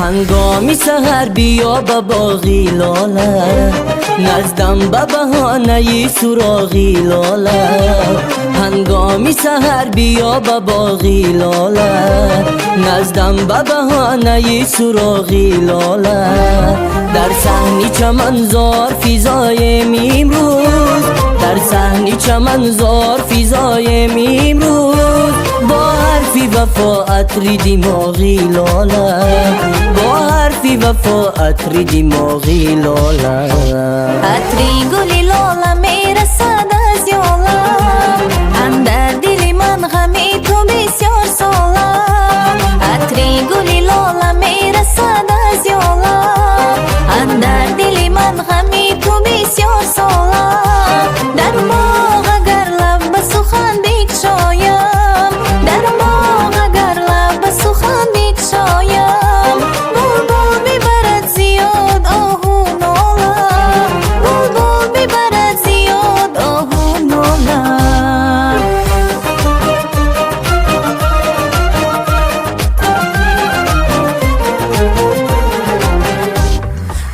هنگامی سحر بیا به باغی لاله، نزدم به بهانه سراغی لاله. هنگامی سحر بیا به باغی لاله، نزدم به بهانه سراغی لاله. در صحنی چمنزار فضایم امروز، در صحنی چمنزار فضایم امروز. با حرفی وفا عطر دماغی لاله، با حرفی وفا عطر دماغی لاله. عطری گلی لاله میرسد از یالم، اندر دل من غمی تو بسیار سالم. عطری گلی لاله میرسد از یالم، اندر دل من غمی تو بسیار سالم. در باغ اگر لب به سخن بگشایم، در باغ اگر لب به سخن بگشایم. بلبل ببرد زیاد آهو نالم، بلبل ببرد زیاد آهو نالم.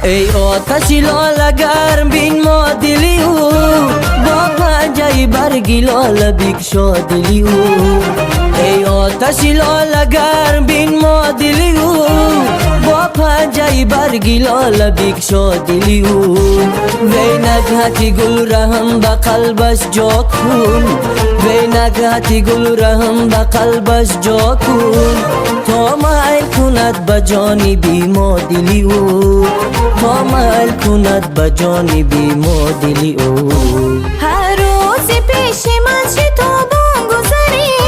ای آتش لاله گرم بین ما دلی او، با پنجه برگی لاله بگشا دلی او. ای آتش لاله گرم بین ما دلی او، با پنجه برگی لاله بگشا دلی او. وی نگهتی گل رحم به قلبش جا کن، وی نگهتی گل رحم به قلبش جا کن. تا میل کند به جانبی ما دلی او، تا میل کند به جانبی ما دلی او. هر روز پیش من شتابان گذری،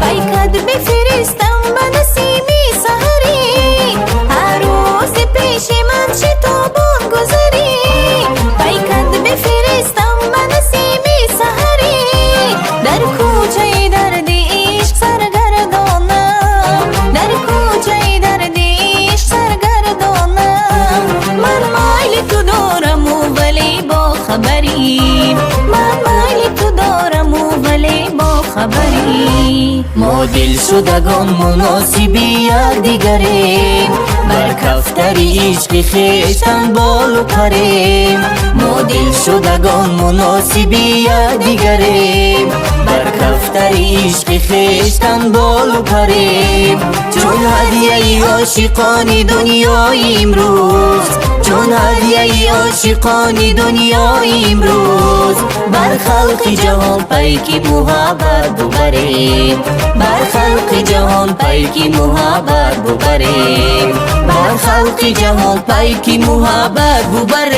پیکد بفرستم به نسیمی سحری. هر روز پیش من شتابان گذری، پیکد بفرستم به نسیمی سحری. در کوچه درد عشق سرگردانم، در کوچه درد عشق سرگردانم. من مایل تو دارم و ولی با خبری، من مایل تو دارم و ولی با خبری. ما دل شدگان مناسبی یکدیگریم، بر کفتر عشق خویشتن بال و پریم. ما دل شدگان مناسبی یکدیگریم، بر کفتر عشق خویشتن بال و پریم. چون هدیه عاشقان دنیا امروز، چون هدیه عاشقان دنیا امروز. بر خلق جهان پیکی محبت ببریم، بر خلق جهان پیکی محبت ببریم، بر خلق جهان پیکی محبت ببریم.